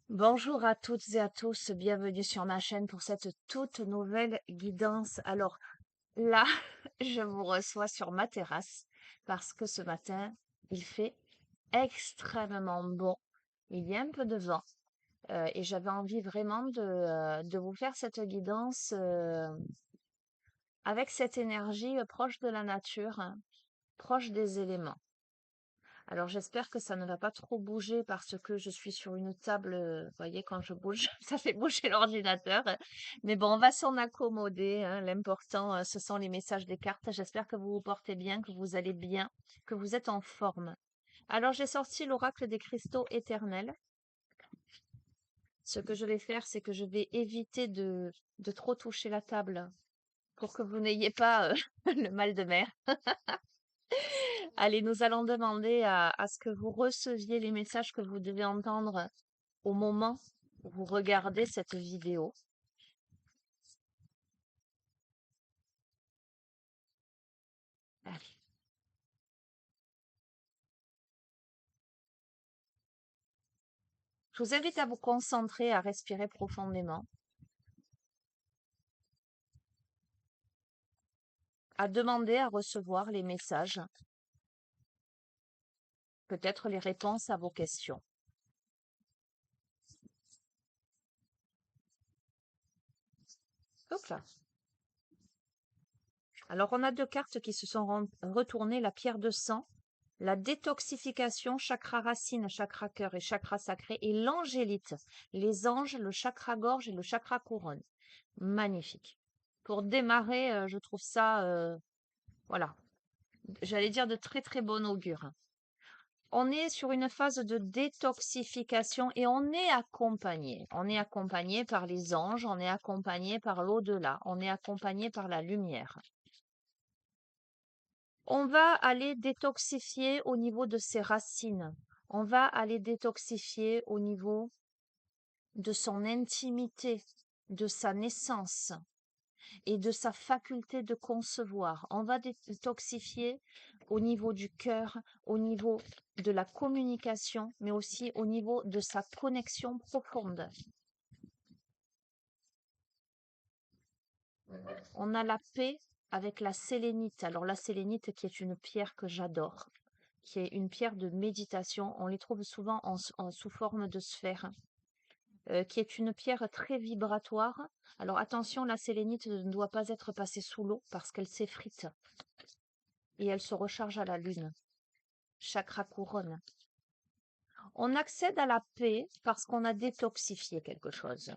Bonjour à toutes et à tous, bienvenue sur ma chaîne pour cette toute nouvelle guidance. Alors là, je vous reçois sur ma terrasse parce que ce matin, il fait extrêmement bon. Il y a un peu de vent et j'avais envie vraiment de vous faire cette guidance avec cette énergie proche de la nature, hein, proche des éléments. Alors j'espère que ça ne va pas trop bouger parce que je suis sur une table, vous voyez quand je bouge, ça fait bouger l'ordinateur. Mais bon, on va s'en accommoder, hein. L'important, ce sont les messages des cartes. J'espère que vous vous portez bien, que vous allez bien, que vous êtes en forme. Alors j'ai sorti l'oracle des cristaux éternels. Ce que je vais faire, c'est que je vais éviter de trop toucher la table pour que vous n'ayez pas le mal de mer. Allez, nous allons demander à ce que vous receviez les messages que vous devez entendre au moment où vous regardez cette vidéo. Allez. Je vous invite à vous concentrer, à respirer profondément, à demander à recevoir les messages, peut-être les réponses à vos questions. Hop là. Alors, on a deux cartes qui se sont retournées, la pierre de sang, la détoxification, chakra racine, chakra cœur et chakra sacré, et l'angélite, les anges, le chakra gorge et le chakra couronne. Magnifique. Pour démarrer, je trouve ça, voilà, j'allais dire de très très bon augure. On est sur une phase de détoxification et on est accompagné. On est accompagné par les anges, on est accompagné par l'au-delà, on est accompagné par la lumière. On va aller détoxifier au niveau de ses racines. On va aller détoxifier au niveau de son intimité, de sa naissance et de sa faculté de concevoir. On va détoxifier au niveau du cœur, au niveau de la communication, mais aussi au niveau de sa connexion profonde. On a la paix avec la sélénite. Alors la sélénite qui est une pierre que j'adore, qui est une pierre de méditation. On les trouve souvent sous forme de sphère, qui est une pierre très vibratoire. Alors attention, la sélénite ne doit pas être passée sous l'eau parce qu'elle s'effrite et elle se recharge à la lune. Chakra couronne. On accède à la paix parce qu'on a détoxifié quelque chose.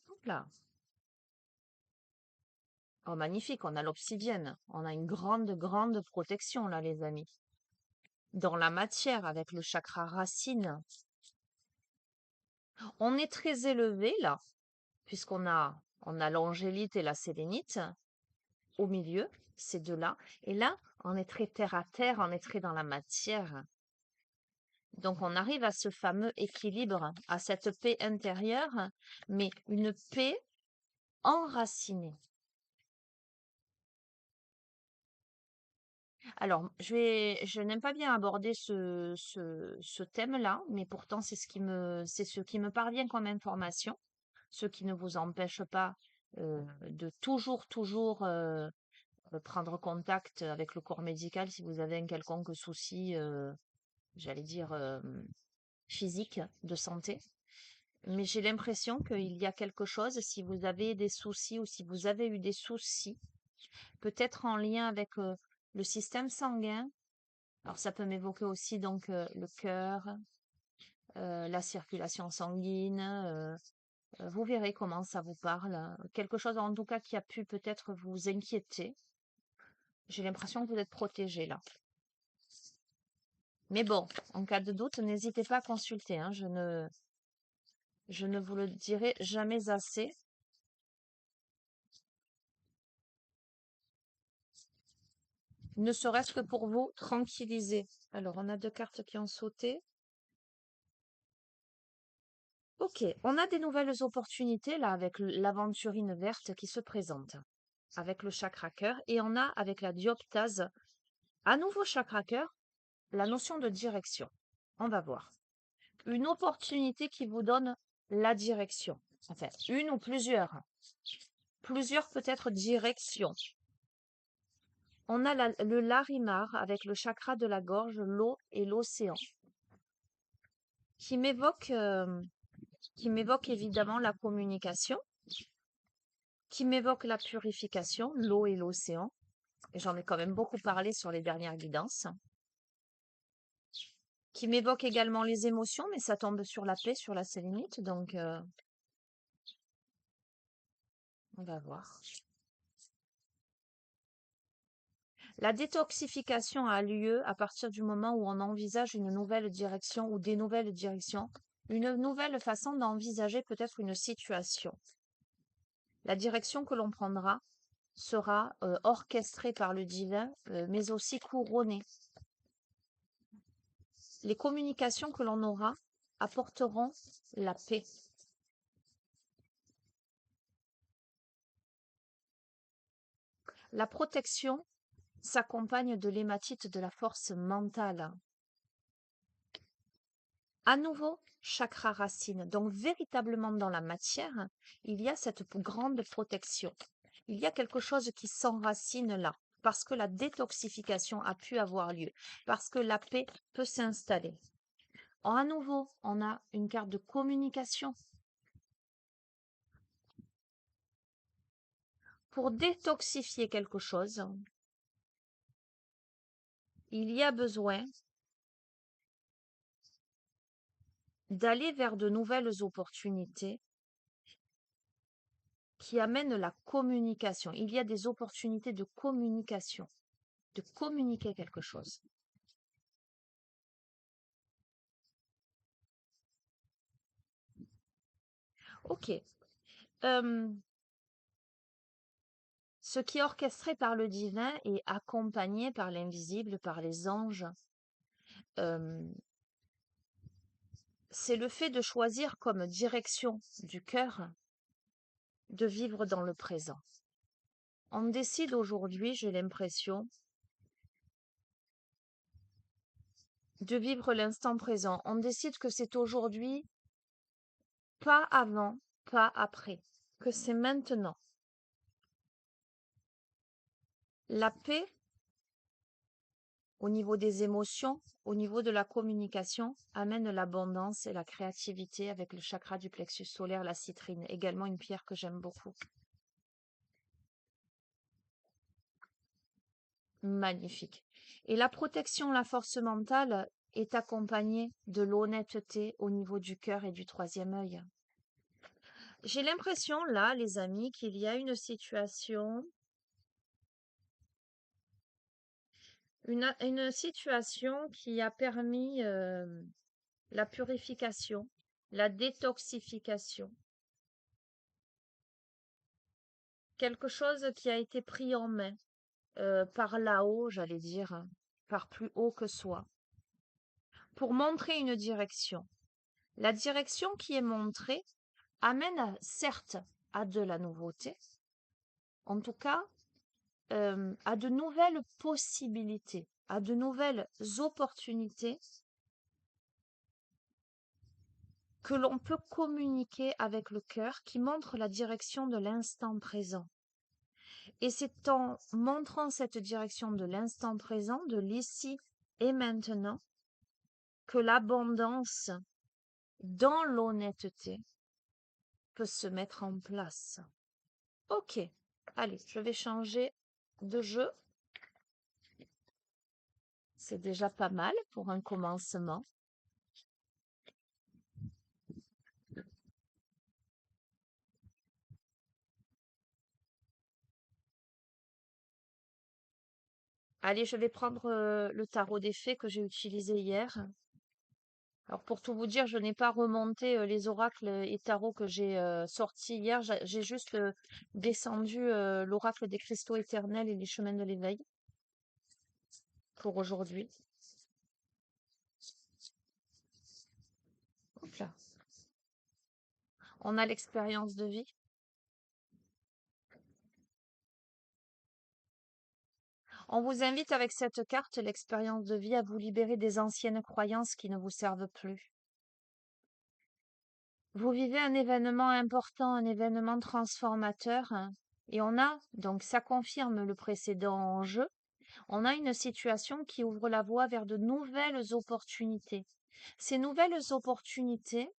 Hop là. Oh, magnifique, on a l'obsidienne. On a une grande, grande protection là, les amis. Dans la matière, avec le chakra racine, on est très élevé là, puisqu'on a l'angélite et la sélénite au milieu, ces deux-là. Et là, on est très terre à terre, on est très dans la matière. Donc, on arrive à ce fameux équilibre, à cette paix intérieure, mais une paix enracinée. Alors, je n'aime pas bien aborder ce thème-là, mais pourtant, c'est ce qui me parvient comme information, ce qui ne vous empêche pas de toujours prendre contact avec le corps médical si vous avez un quelconque souci, j'allais dire, physique, de santé. Mais j'ai l'impression qu'il y a quelque chose, si vous avez des soucis ou si vous avez eu des soucis, peut-être en lien avec le système sanguin. Alors ça peut m'évoquer aussi donc le cœur, la circulation sanguine. Vous verrez comment ça vous parle. Quelque chose en tout cas qui a pu peut-être vous inquiéter. J'ai l'impression que vous êtes protégé là. Mais bon, en cas de doute, n'hésitez pas à consulter, hein. Je ne vous le dirai jamais assez. Ne serait-ce que pour vous tranquilliser. Alors, on a deux cartes qui ont sauté. Ok, on a des nouvelles opportunités là avec l'aventurine verte qui se présente, avec le chakra cœur, et on a avec la dioptase à nouveau chakra cœur, la notion de direction. On va voir. Une opportunité qui vous donne la direction. Enfin, une ou plusieurs. Plusieurs peut-être directions. On a le Larimar avec le chakra de la gorge, l'eau et l'océan, qui m'évoque évidemment la communication, qui m'évoque la purification, l'eau et l'océan. Et j'en ai quand même beaucoup parlé sur les dernières guidances. Qui m'évoque également les émotions, mais ça tombe sur la paix, sur la sérénité, donc on va voir. La détoxification a lieu à partir du moment où on envisage une nouvelle direction ou des nouvelles directions, une nouvelle façon d'envisager peut-être une situation. La direction que l'on prendra sera orchestrée par le divin, mais aussi couronnée. Les communications que l'on aura apporteront la paix. La protection s'accompagne de l'hématite de la force mentale. À nouveau, chakra racine. Donc, véritablement dans la matière, il y a cette grande protection. Il y a quelque chose qui s'enracine là, parce que la détoxification a pu avoir lieu, parce que la paix peut s'installer. À nouveau, on a une carte de communication. Pour détoxifier quelque chose, il y a besoin d'aller vers de nouvelles opportunités qui amènent la communication. Il y a des opportunités de communication, de communiquer quelque chose. Ok. Ce qui est orchestré par le divin et accompagné par l'invisible, par les anges, c'est le fait de choisir comme direction du cœur de vivre dans le présent. On décide aujourd'hui, j'ai l'impression, de vivre l'instant présent. On décide que c'est aujourd'hui, pas avant, pas après, que c'est maintenant. La paix, au niveau des émotions, au niveau de la communication, amène l'abondance et la créativité avec le chakra du plexus solaire, la citrine, également une pierre que j'aime beaucoup. Magnifique. Et la protection, la force mentale est accompagnée de l'honnêteté au niveau du cœur et du troisième œil. J'ai l'impression là, les amis, qu'il y a une situation, une situation qui a permis la purification, la détoxification. Quelque chose qui a été pris en main par là-haut, j'allais dire, hein, par plus haut que soi, pour montrer une direction. La direction qui est montrée amène certes à de la nouveauté, en tout cas à de nouvelles possibilités, à de nouvelles opportunités que l'on peut communiquer avec le cœur, qui montre la direction de l'instant présent. Et c'est en montrant cette direction de l'instant présent, de l'ici et maintenant, que l'abondance dans l'honnêteté peut se mettre en place. Ok, allez, je vais changer de jeu. C'est déjà pas mal pour un commencement. Allez, je vais prendre le tarot des fées que j'ai utilisé hier. Alors pour tout vous dire, je n'ai pas remonté les oracles et tarots que j'ai sortis hier. J'ai juste descendu l'oracle des cristaux éternels et les chemins de l'éveil pour aujourd'hui. Hop là. On a l'expérience de vie. On vous invite avec cette carte, l'expérience de vie, à vous libérer des anciennes croyances qui ne vous servent plus. Vous vivez un événement important, un événement transformateur, hein, et donc ça confirme le précédent jeu, on a une situation qui ouvre la voie vers de nouvelles opportunités. Ces nouvelles opportunités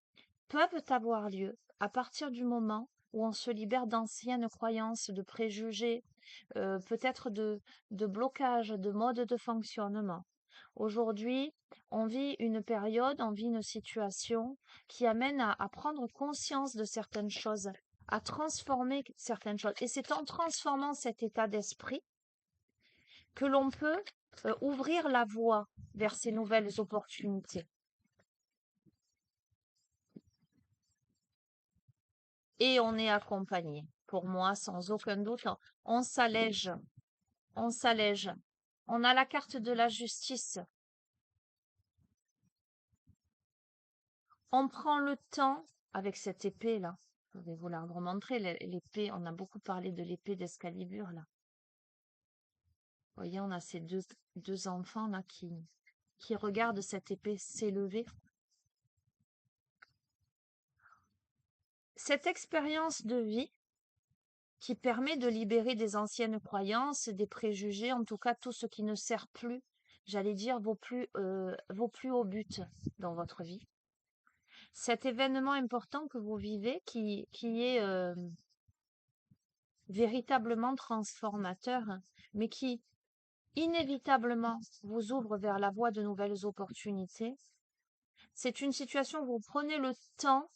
peuvent avoir lieu à partir du moment où on se libère d'anciennes croyances, de préjugés, peut-être de blocages, de modes de fonctionnement. Aujourd'hui, on vit une période, on vit une situation qui amène à prendre conscience de certaines choses, à transformer certaines choses. Et c'est en transformant cet état d'esprit que l'on peut ouvrir la voie vers ces nouvelles opportunités. Et on est accompagné. Pour moi, sans aucun doute, on s'allège, on s'allège. On a la carte de la justice. On prend le temps avec cette épée là. Je vais vous la remontrer, l'épée. On a beaucoup parlé de l'épée d'Excalibur là. Vous voyez, on a ces deux enfants là qui regardent cette épée s'élever. Cette expérience de vie qui permet de libérer des anciennes croyances, des préjugés, en tout cas tout ce qui ne sert plus, j'allais dire, vaut plus au but dans votre vie. Cet événement important que vous vivez, qui est véritablement transformateur, mais qui inévitablement vous ouvre vers la voie de nouvelles opportunités, c'est une situation où vous prenez le temps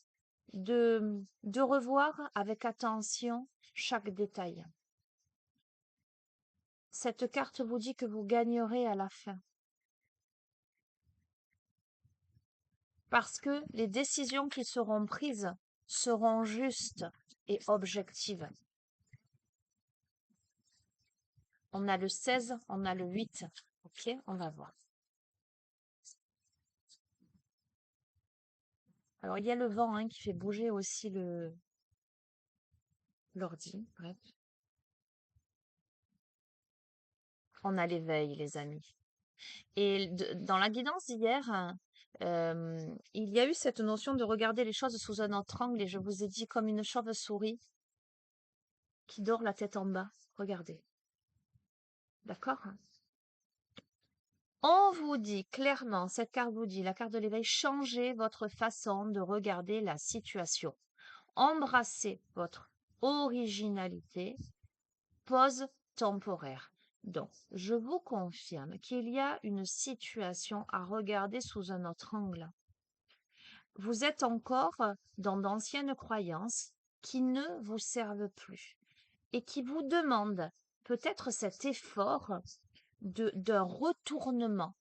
de revoir avec attention chaque détail. Cette carte vous dit que vous gagnerez à la fin. Parce que les décisions qui seront prises seront justes et objectives. On a le 16, on a le 8. Ok, on va voir. Alors, il y a le vent qui fait bouger aussi l'ordi. Bref. On a l'éveil, les amis. Et dans la guidance d'hier, il y a eu cette notion de regarder les choses sous un autre angle, et je vous ai dit comme une chauve-souris qui dort la tête en bas. Regardez. D'accord? On vous dit clairement, cette carte vous dit, la carte de l'éveil, changez votre façon de regarder la situation. Embrassez votre originalité. Pause temporaire. Donc, je vous confirme qu'il y a une situation à regarder sous un autre angle. Vous êtes encore dans d'anciennes croyances qui ne vous servent plus et qui vous demandent peut-être cet effort d'un retournement.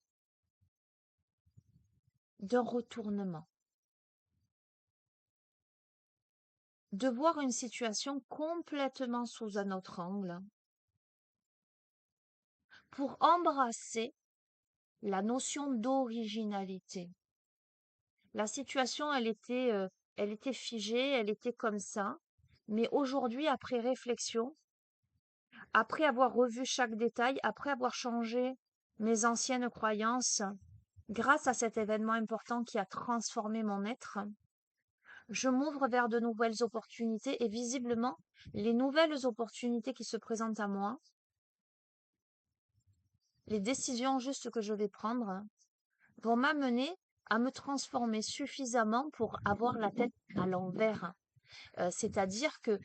De voir une situation complètement sous un autre angle pour embrasser la notion d'originalité. La situation, elle était figée, elle était comme ça. Mais aujourd'hui, après réflexion, après avoir revu chaque détail, après avoir changé mes anciennes croyances, grâce à cet événement important qui a transformé mon être, je m'ouvre vers de nouvelles opportunités et visiblement, les nouvelles opportunités qui se présentent à moi, les décisions justes que je vais prendre, vont m'amener à me transformer suffisamment pour avoir la tête à l'envers. C'est-à-dire que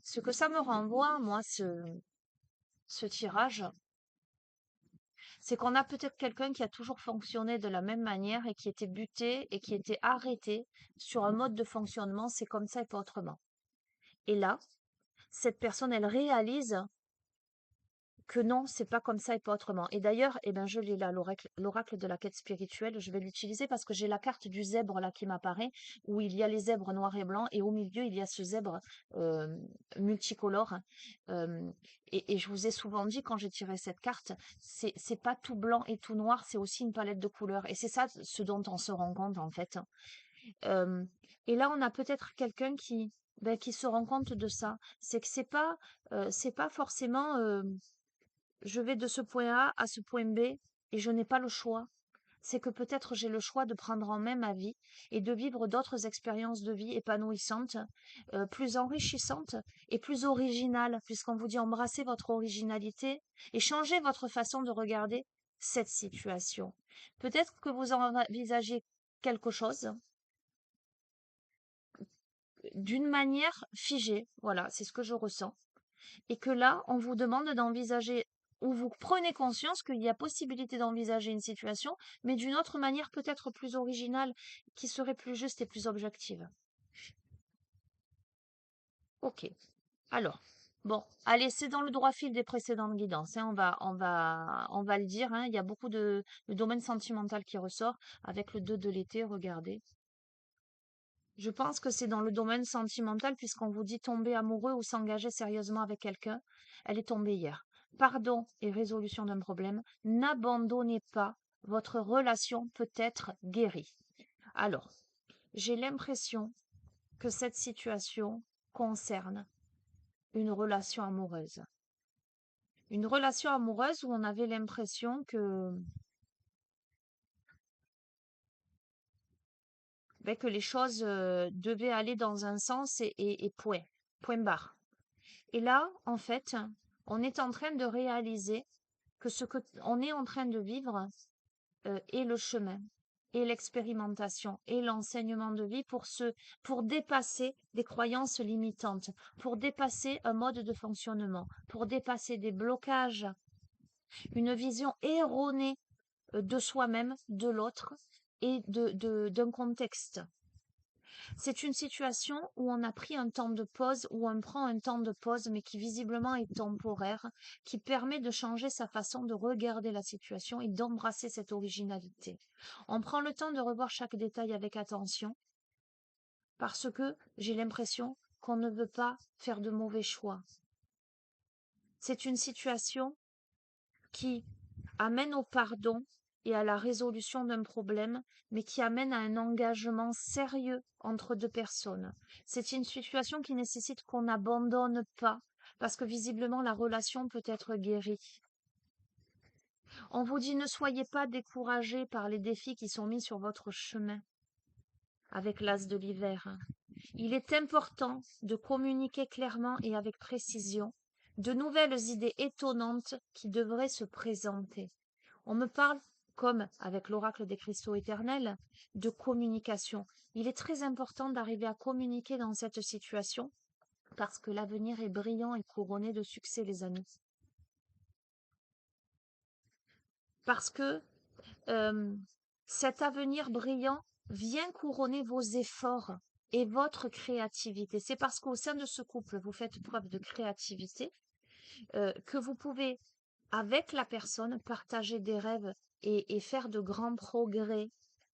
ce que ça me renvoie, moi, ce tirage, c'est qu'on a peut-être quelqu'un qui a toujours fonctionné de la même manière et qui était buté et qui était arrêté sur un mode de fonctionnement, c'est comme ça et pas autrement. Et là, cette personne, elle réalise que non, c'est pas comme ça et pas autrement. Et d'ailleurs, eh ben, je l'ai là, l'oracle de la quête spirituelle. Je vais l'utiliser parce que j'ai la carte du zèbre là qui m'apparaît, où il y a les zèbres noirs et blancs, et au milieu, il y a ce zèbre multicolore. Euh, et je vous ai souvent dit, quand j'ai tiré cette carte, c'est pas tout blanc et tout noir, c'est aussi une palette de couleurs. Et c'est ça ce dont on se rend compte, en fait. Euh, et là, on a peut-être quelqu'un qui se rend compte de ça. C'est que c'est pas forcément je vais de ce point A à ce point B et je n'ai pas le choix. C'est que peut-être j'ai le choix de prendre en main ma vie et de vivre d'autres expériences de vie épanouissantes, plus enrichissantes et plus originales, puisqu'on vous dit embrassez votre originalité et changez votre façon de regarder cette situation. Peut-être que vous envisagez quelque chose d'une manière figée, voilà, c'est ce que je ressens. Et que là, on vous demande d'envisager, ou vous prenez conscience qu'il y a possibilité d'envisager une situation, mais d'une autre manière peut-être plus originale, qui serait plus juste et plus objective. Ok. Alors, bon, allez, c'est dans le droit fil des précédentes guidances, hein, on va le dire, hein, il y a beaucoup de domaine sentimental qui ressort avec le 2 de l'été, regardez. Je pense que c'est dans le domaine sentimental puisqu'on vous dit tomber amoureux ou s'engager sérieusement avec quelqu'un. Elle est tombée hier. Pardon et résolution d'un problème. N'abandonnez pas. Votre relation peut être guérie. Alors, j'ai l'impression que cette situation concerne une relation amoureuse. Une relation amoureuse où on avait l'impression que les choses devaient aller dans un sens et point. Point barre. Et là, en fait, on est en train de réaliser que ce que on est en train de vivre est le chemin, et l'expérimentation, et l'enseignement de vie pour dépasser des croyances limitantes, pour dépasser un mode de fonctionnement, pour dépasser des blocages, une vision erronée de soi-même, de l'autre et d'un contexte. C'est une situation où on a pris un temps de pause, où on prend un temps de pause, mais qui visiblement est temporaire, qui permet de changer sa façon de regarder la situation et d'embrasser cette originalité. On prend le temps de revoir chaque détail avec attention, parce que j'ai l'impression qu'on ne veut pas faire de mauvais choix. C'est une situation qui amène au pardon et à la résolution d'un problème, mais qui amène à un engagement sérieux entre deux personnes. C'est une situation qui nécessite qu'on n'abandonne pas, parce que visiblement la relation peut être guérie. On vous dit ne soyez pas découragés par les défis qui sont mis sur votre chemin avec l'as de l'hiver. Il est important de communiquer clairement et avec précision de nouvelles idées étonnantes qui devraient se présenter. On me parle, comme avec l'oracle des cristaux éternels, de communication. Il est très important d'arriver à communiquer dans cette situation parce que l'avenir est brillant et couronné de succès, les amis. Parce que cet avenir brillant vient couronner vos efforts et votre créativité. C'est parce qu'au sein de ce couple, vous faites preuve de créativité que vous pouvez, avec la personne, partager des rêves et faire de grands progrès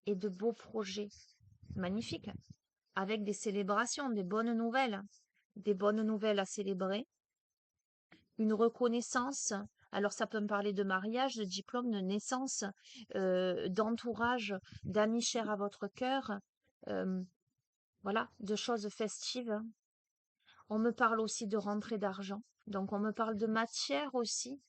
et de beaux projets magnifiques, avec des célébrations, des bonnes nouvelles à célébrer, une reconnaissance. Alors ça peut me parler de mariage, de diplôme, de naissance, d'entourage, d'amis chers à votre cœur, euh, voilà, de choses festives. On me parle aussi de rentrée d'argent, donc on me parle de matière aussi.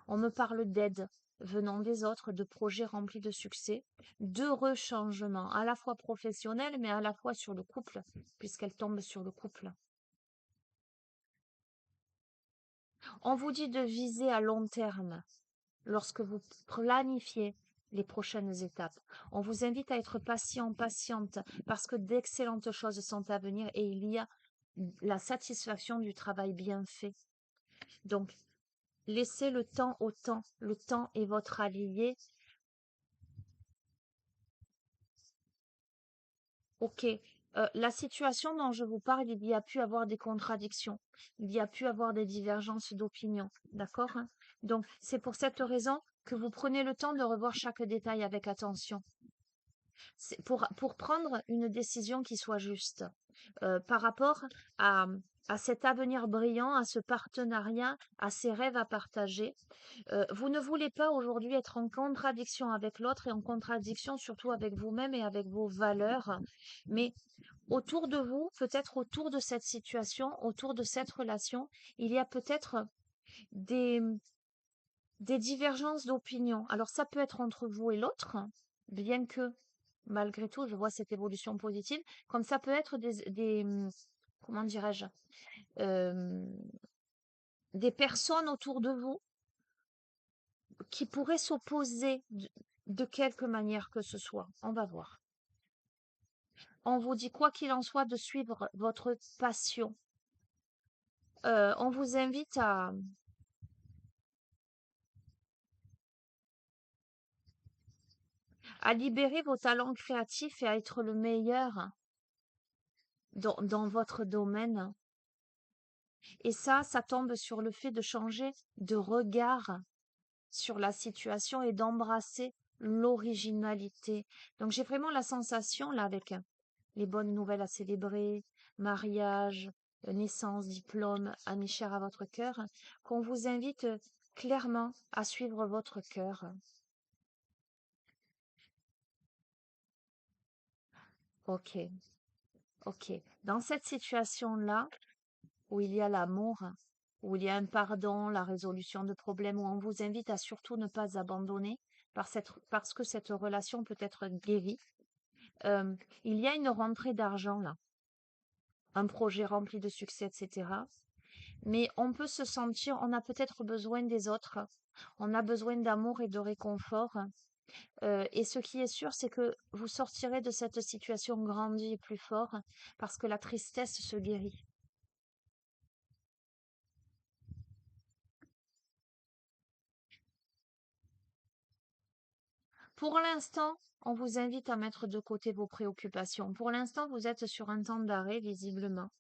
On me parle d'aide venant des autres, de projets remplis de succès, d'heureux changements, à la fois professionnels, mais à la fois sur le couple, puisqu'elle tombe sur le couple. On vous dit de viser à long terme lorsque vous planifiez les prochaines étapes. On vous invite à être patient, patiente, parce que d'excellentes choses sont à venir et il y a la satisfaction du travail bien fait. Donc, laissez le temps au temps. Le temps est votre allié. Ok, la situation dont je vous parle, il y a pu avoir des contradictions, il y a pu avoir des divergences d'opinion, d'accord, hein. Donc, c'est pour cette raison que vous prenez le temps de revoir chaque détail avec attention. C'est pour prendre une décision qui soit juste par rapport à, à cet avenir brillant, à ce partenariat, à ces rêves à partager. Vous ne voulez pas aujourd'hui être en contradiction avec l'autre et en contradiction surtout avec vous-même et avec vos valeurs, mais autour de vous, peut-être autour de cette situation, autour de cette relation, il y a peut-être des, des divergences d'opinion. Alors ça peut être entre vous et l'autre, bien que malgré tout, je vois cette évolution positive, comme ça peut être comment dirais-je, euh, des personnes autour de vous qui pourraient s'opposer de quelque manière que ce soit. On va voir. On vous dit quoi qu'il en soit de suivre votre passion. On vous invite à libérer vos talents créatifs et à être le meilleur dans votre domaine. Et ça tombe sur le fait de changer de regard sur la situation et d'embrasser l'originalité. Donc j'ai vraiment la sensation, là, avec les bonnes nouvelles à célébrer, mariage, naissance, diplôme, amis chers à votre cœur, qu'on vous invite clairement à suivre votre cœur. Ok, ok. Dans cette situation-là, où il y a l'amour, où il y a un pardon, la résolution de problèmes, où on vous invite à surtout ne pas abandonner parce que cette relation peut être guérie. Euh, il y a une rentrée d'argent là, un projet rempli de succès, etc. Mais on peut se sentir, on a peut-être besoin des autres, on a besoin d'amour et de réconfort. Et ce qui est sûr, c'est que vous sortirez de cette situation grandi et plus fort parce que la tristesse se guérit. Pour l'instant, on vous invite à mettre de côté vos préoccupations. Pour l'instant, vous êtes sur un temps d'arrêt, visiblement,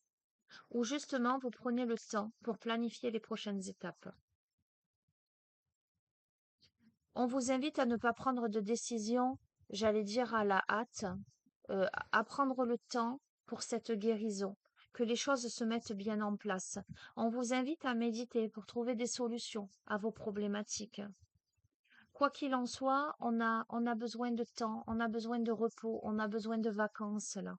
où justement vous prenez le temps pour planifier les prochaines étapes. On vous invite à ne pas prendre de décision, j'allais dire à la hâte, à prendre le temps pour cette guérison, que les choses se mettent bien en place. On vous invite à méditer pour trouver des solutions à vos problématiques. Quoi qu'il en soit, on a besoin de temps, on a besoin de repos, on a besoin de vacances là.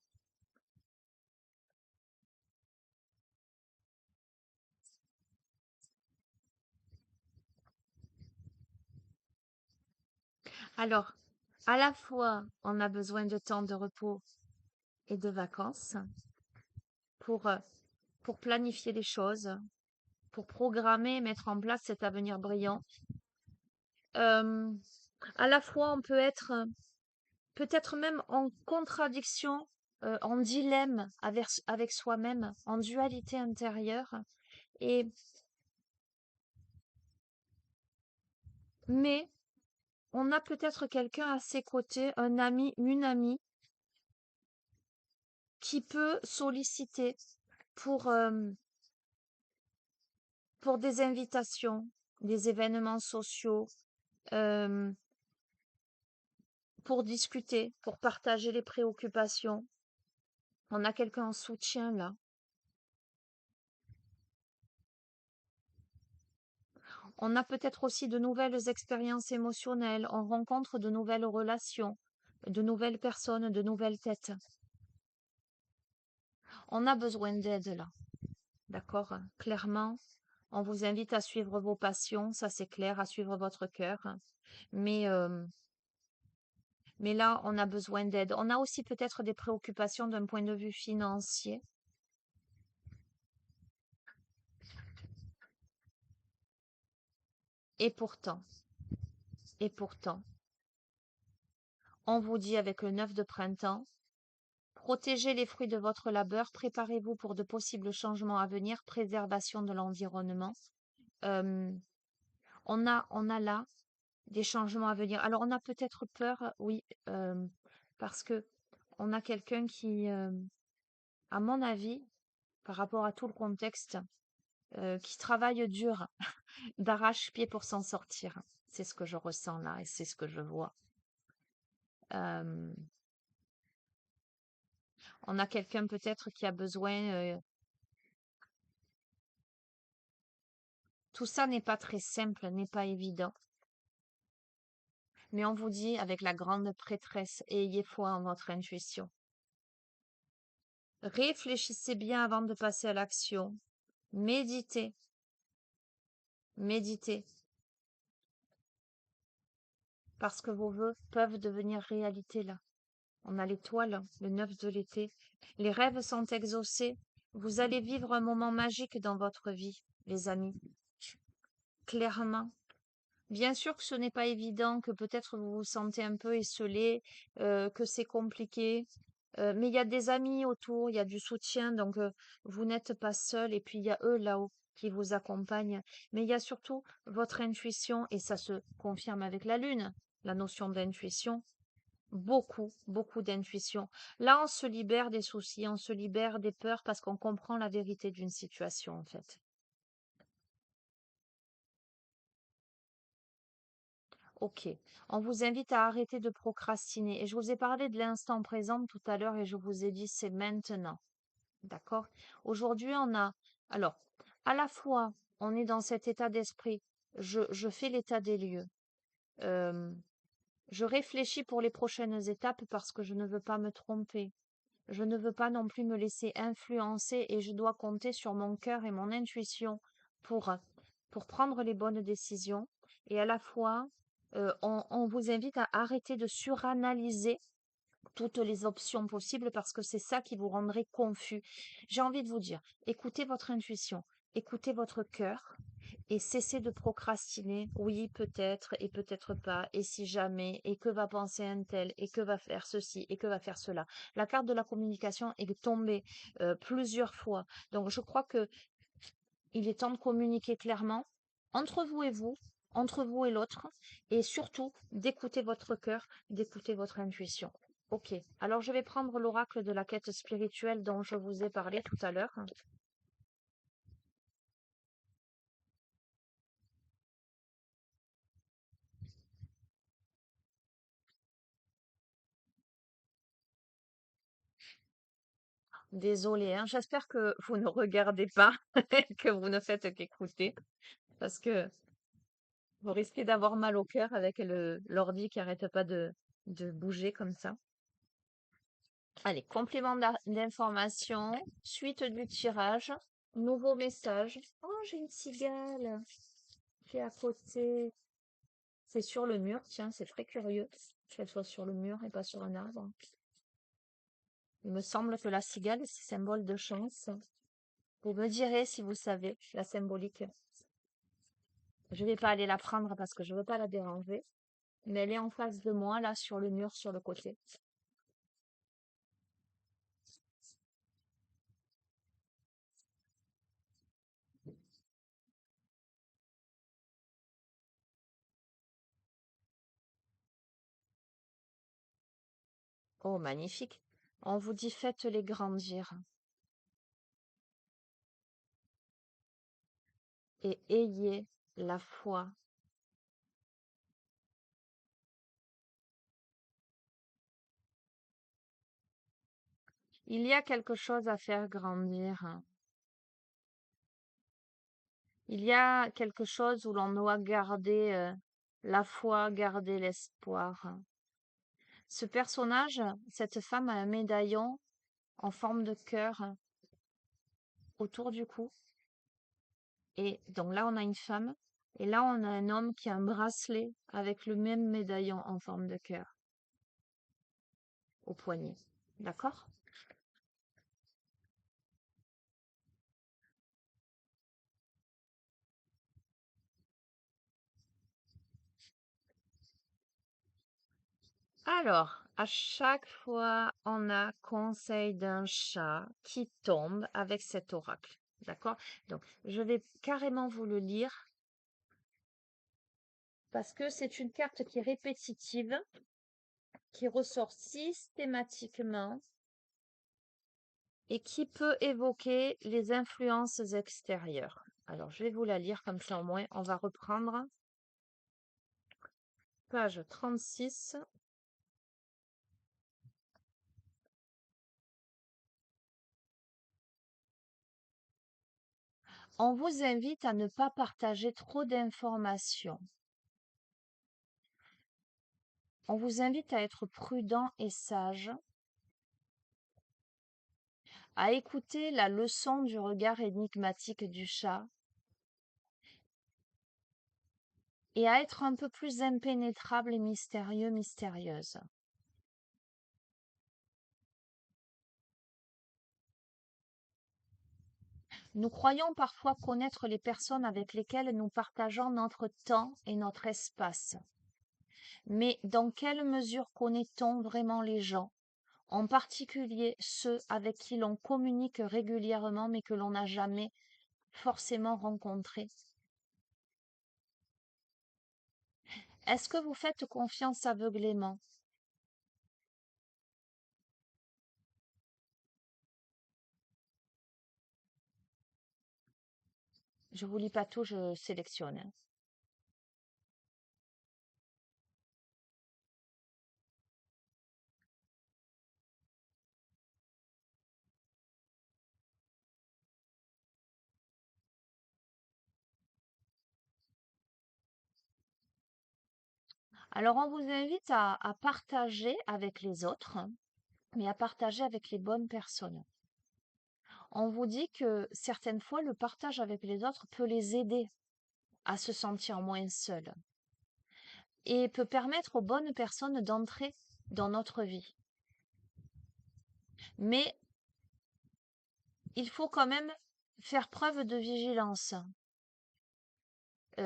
Alors, à la fois, on a besoin de temps de repos et de vacances pour, euh, pour planifier les choses, pour programmer et mettre en place cet avenir brillant. Euh, à la fois, on peut être peut-être même en contradiction, en dilemme avec soi-même, en dualité intérieure. Et, mais on a peut-être quelqu'un à ses côtés, un ami, une amie, qui peut solliciter pour, pour des invitations, des événements sociaux, euh, pour discuter, pour partager les préoccupations. On a quelqu'un en soutien là. On a peut-être aussi de nouvelles expériences émotionnelles, on rencontre de nouvelles relations, de nouvelles personnes, de nouvelles têtes. On a besoin d'aide là, d'accord? Clairement, on vous invite à suivre vos passions, ça c'est clair, à suivre votre cœur. Mais, euh, mais là, on a besoin d'aide. On a aussi peut-être des préoccupations d'un point de vue financier. Et pourtant, et pourtant, on vous dit avec le 9 de printemps, protégez les fruits de votre labeur, préparez-vous pour de possibles changements à venir, préservation de l'environnement. Euh, on a là des changements à venir. Alors, on a peut-être peur, oui, parce que on a quelqu'un qui, à mon avis, par rapport à tout le contexte, qui travaille dur, d'arrache-pied pour s'en sortir. C'est ce que je ressens là et c'est ce que je vois. Euh, on a quelqu'un peut-être qui a besoin. Tout ça n'est pas très simple, n'est pas évident. Mais on vous dit avec la grande prêtresse, ayez foi en votre intuition. Réfléchissez bien avant de passer à l'action. Méditez, méditez. parce que vos vœux peuvent devenir réalité là. On a l'étoile, le 9 de l'été. Les rêves sont exaucés. Vous allez vivre un moment magique dans votre vie, les amis. Clairement. Bien sûr que ce n'est pas évident, que peut-être vous vous sentez un peu esseulé, que c'est compliqué, mais il y a des amis autour, il y a du soutien, donc vous n'êtes pas seul. Et puis il y a eux là-haut qui vous accompagnent. Mais il y a surtout votre intuition, et ça se confirme avec la lune, la notion d'intuition. Beaucoup, beaucoup d'intuition. Là, on se libère des soucis, on se libère des peurs parce qu'on comprend la vérité d'une situation, en fait. Ok. On vous invite à arrêter de procrastiner. Et je vous ai parlé de l'instant présent tout à l'heure et je vous ai dit c'est maintenant. D'accord? Aujourd'hui, on a. Alors, à la fois, on est dans cet état d'esprit. Je fais l'état des lieux. Euh, je réfléchis pour les prochaines étapes parce que je ne veux pas me tromper. Je ne veux pas non plus me laisser influencer et je dois compter sur mon cœur et mon intuition pour, pour prendre les bonnes décisions. Et à la fois, on vous invite à arrêter de suranalyser toutes les options possibles parce que c'est ça qui vous rendrait confus. J'ai envie de vous dire, écoutez votre intuition, écoutez votre cœur et cessez de procrastiner. Oui, peut-être et peut-être pas. Et si jamais, et que va penser un tel, et que va faire ceci, et que va faire cela. La carte de la communication est tombée plusieurs fois. Donc je crois que il est temps de communiquer clairement entre vous et l'autre, et surtout d'écouter votre cœur, d'écouter votre intuition. Ok, alors je vais prendre l'oracle de la quête spirituelle dont je vous ai parlé tout à l'heure. Désolée, hein, j'espère que vous ne regardez pas, que vous ne faites qu'écouter, parce que vous risquez d'avoir mal au cœur avec l'ordi qui n'arrête pas de bouger comme ça. Allez, complément d'information, suite du tirage, nouveau message. Oh, j'ai une cigale qui est à côté. C'est sur le mur, tiens, c'est très curieux qu'elle soit sur le mur et pas sur un arbre. Il me semble que la cigale, c'est symbole de chance. Vous me direz si vous savez la symbolique. Je vais pas aller la prendre parce que je veux pas la déranger. Mais elle est en face de moi, là, sur le mur, sur le côté. Oh, magnifique. On vous dit faites-les grandir et ayez la foi. Il y a quelque chose à faire grandir. Il y a quelque chose où l'on doit garder la foi, garder l'espoir. Ce personnage, cette femme a un médaillon en forme de cœur autour du cou. Et donc là, on a une femme. Et là, on a un homme qui a un bracelet avec le même médaillon en forme de cœur au poignet. D'accord? Alors, à chaque fois, on a conseil d'un chat qui tombe avec cet oracle. D'accord? Donc, je vais carrément vous le lire parce que c'est une carte qui est répétitive, qui ressort systématiquement et qui peut évoquer les influences extérieures. Alors, je vais vous la lire comme ça au moins. On va reprendre page 36. On vous invite à ne pas partager trop d'informations. On vous invite à être prudent et sage, à écouter la leçon du regard énigmatique du chat et à être un peu plus impénétrable et mystérieux, mystérieuse. Nous croyons parfois connaître les personnes avec lesquelles nous partageons notre temps et notre espace. Mais dans quelle mesure connaît-on vraiment les gens, en particulier ceux avec qui l'on communique régulièrement mais que l'on n'a jamais forcément rencontrés? Est-ce que vous faites confiance aveuglément? Je vous lis pas tout, je sélectionne, hein. Alors, on vous invite à partager avec les autres, mais à partager avec les bonnes personnes. On vous dit que certaines fois, le partage avec les autres peut les aider à se sentir moins seuls et peut permettre aux bonnes personnes d'entrer dans notre vie. Mais il faut quand même faire preuve de vigilance,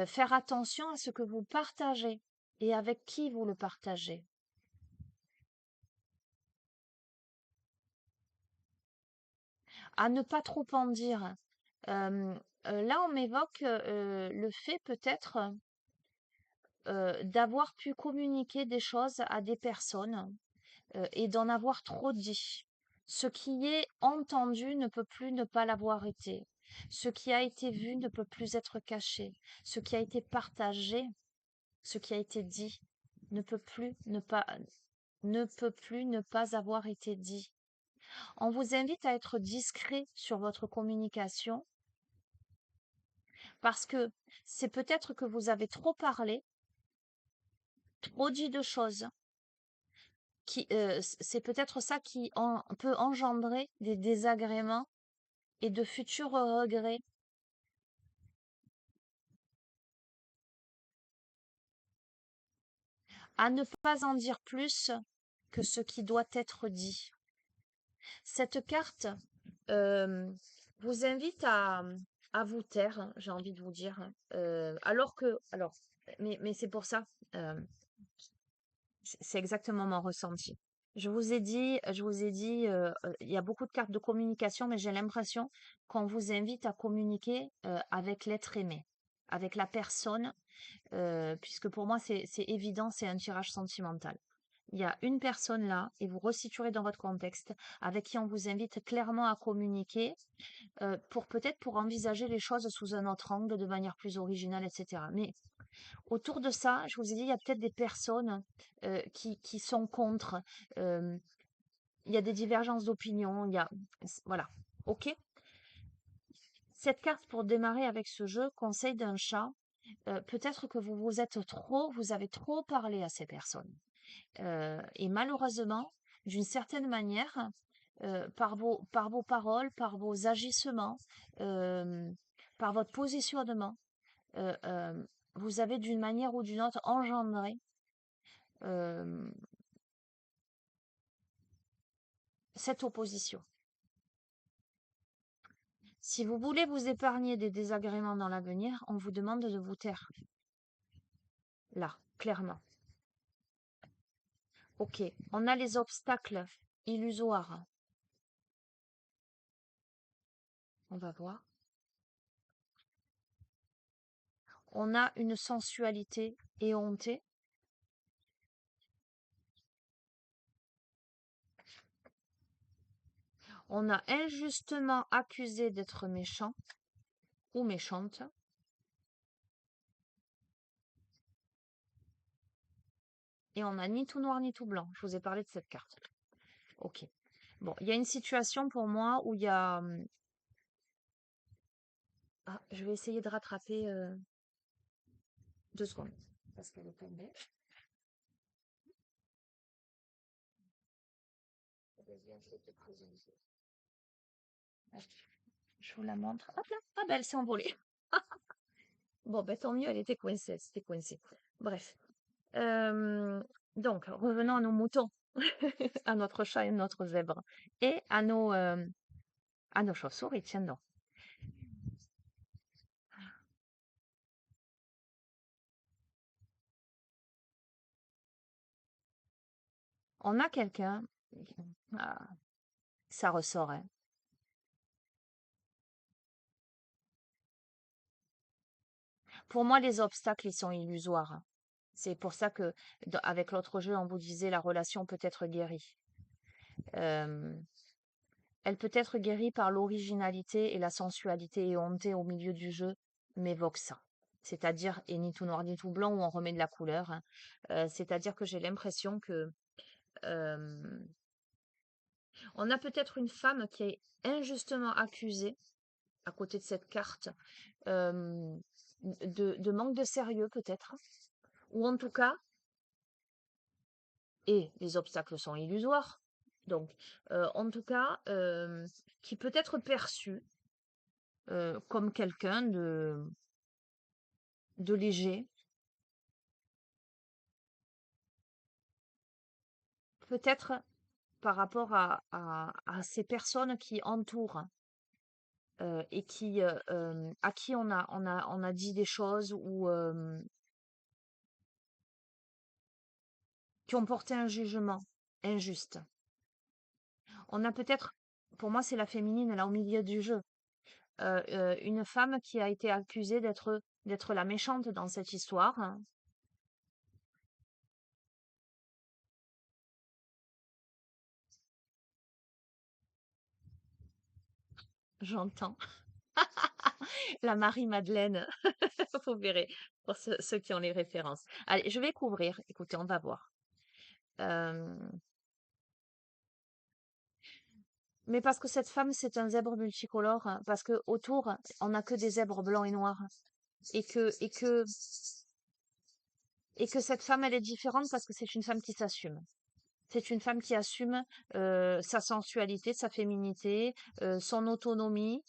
faire attention à ce que vous partagez et avec qui vous le partagez. À ne pas trop en dire. Là, on m'évoque le fait peut-être d'avoir pu communiquer des choses à des personnes et d'en avoir trop dit. Ce qui est entendu ne peut plus ne pas l'avoir été. Ce qui a été vu ne peut plus être caché. Ce qui a été partagé, ce qui a été dit, ne peut plus ne pas avoir été dit. On vous invite à être discret sur votre communication parce que c'est peut-être que vous avez trop parlé, trop dit de choses. C'est peut-être ça qui peut engendrer des désagréments et de futurs regrets. À ne pas en dire plus que ce qui doit être dit. Cette carte euh, vous invite à vous taire, j'ai envie de vous dire. Mais c'est pour ça, euh, c'est exactement mon ressenti. Je vous ai dit, il y a beaucoup de cartes de communication, mais j'ai l'impression qu'on vous invite à communiquer avec l'être aimé, avec la personne, puisque pour moi, c'est évident, c'est un tirage sentimental. Il y a une personne là, et vous resituerez dans votre contexte, avec qui on vous invite clairement à communiquer, pour peut-être pour envisager les choses sous un autre angle, de manière plus originale, etc. Mais autour de ça, je vous ai dit, il y a peut-être des personnes qui sont contre. euh, il y a des divergences d'opinion. Voilà. OK. Cette carte, pour démarrer avec ce jeu, conseil d'un chat, peut-être que vous avez trop parlé à ces personnes. Et malheureusement, d'une certaine manière, par vos paroles, par vos agissements, euh, par votre positionnement, euh, euh, vous avez d'une manière ou d'une autre engendré euh, cette opposition. Si vous voulez vous épargner des désagréments dans l'avenir, on vous demande de vous taire. Là, clairement. Ok, on a les obstacles illusoires. On va voir. On a une sensualité éhontée. On a injustement accusé d'être méchant ou méchante. Et on a ni tout noir ni tout blanc. Je vous ai parlé de cette carte. Ok. Bon, il y a une situation pour moi où il y a... Ah, je vais essayer de rattraper 2 secondes. Parce qu'elle est tombée. Hop, je vous la montre. Hop là. Ah ben, elle s'est envolée. Bon, ben tant mieux, elle était coincée, elle s'était coincée. Bref. Euh, donc, revenons à nos moutons, à notre chat et notre zèbre, et à nos chauves-souris, tiens donc. On a quelqu'un, ah, ça ressort, hein. Pour moi, les obstacles, ils sont illusoires, hein. C'est pour ça que, avec l'autre jeu, on vous disait la relation peut être guérie. Euh, Elle peut être guérie par l'originalité et la sensualité éhontée au milieu du jeu, m'évoque ça. C'est-à-dire, et ni tout noir ni tout blanc, où on remet de la couleur, hein. C'est-à-dire que j'ai l'impression que euh, on a peut-être une femme qui est injustement accusée, à côté de cette carte, euh, de manque de sérieux peut-être, ou en tout cas, et les obstacles sont illusoires, donc en tout cas, qui peut être perçue comme quelqu'un de léger, peut-être par rapport à ces personnes qui entourent et à qui on a dit des choses ou qui ont porté un jugement injuste. On a peut-être, pour moi c'est la féminine là au milieu du jeu, une femme qui a été accusée d'être la méchante dans cette histoire, hein. J'entends. La Marie-Madeleine, vous verrez, pour ceux qui ont les références. Allez, je vais couvrir. Écoutez, on va voir. Euh, mais parce que cette femme, c'est un zèbre multicolore, hein, parce que autour, on n'a que des zèbres blancs et noirs, et que, et que, et que cette femme, elle est différente parce que c'est une femme qui s'assume. C'est une femme qui assume sa sensualité, sa féminité, son autonomie,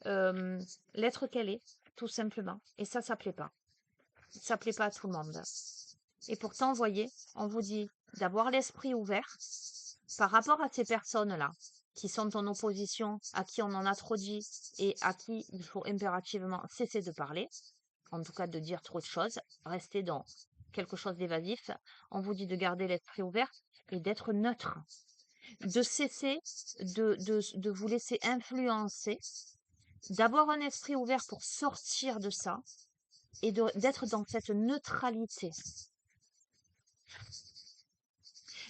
euh, l'être qu'elle est, tout simplement. Et ça plaît pas. Ça plaît pas à tout le monde. Et pourtant, vous voyez, on vous dit d'avoir l'esprit ouvert par rapport à ces personnes-là qui sont en opposition, à qui on en a trop dit et à qui il faut impérativement cesser de parler, en tout cas de dire trop de choses, rester dans quelque chose d'évasif. On vous dit de garder l'esprit ouvert et d'être neutre, de cesser de vous laisser influencer, d'avoir un esprit ouvert pour sortir de ça et d'être dans cette neutralité.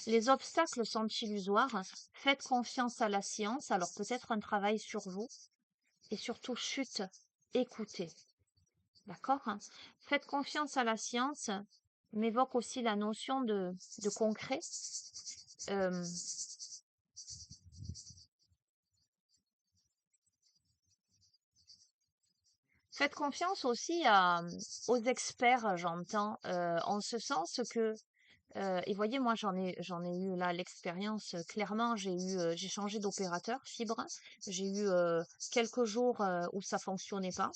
Les obstacles sont illusoires. Faites confiance à la science, alors peut-être un travail sur vous. Et surtout, chute, écoutez. D'accord? Faites confiance à la science, m'évoque aussi la notion de concret. Euh, Faites confiance aussi aux experts, j'entends, en ce sens que et voyez, moi, j'en ai eu là l'expérience. Clairement, j'ai changé d'opérateur fibre. J'ai eu quelques jours où ça fonctionnait pas.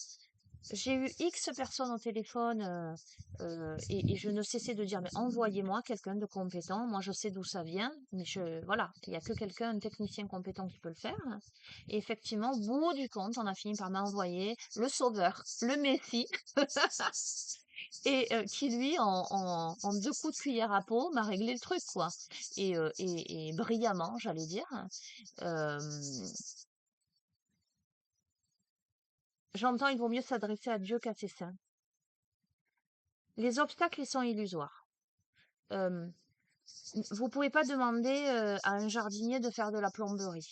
J'ai eu X personnes au téléphone et je ne cessais de dire, mais envoyez-moi quelqu'un de compétent. Moi, je sais d'où ça vient, mais voilà, il n'y a que quelqu'un, un technicien compétent qui peut le faire. Et effectivement, au bout du compte, on a fini par m'envoyer le sauveur, le Messie, et qui lui, en deux coups de cuillère à peau, m'a réglé le truc, quoi. Et brillamment, j'allais dire. Euh, J'entends, il vaut mieux s'adresser à Dieu qu'à ses saints. Les obstacles, ils sont illusoires. Euh, Vous pouvez pas demander à un jardinier de faire de la plomberie.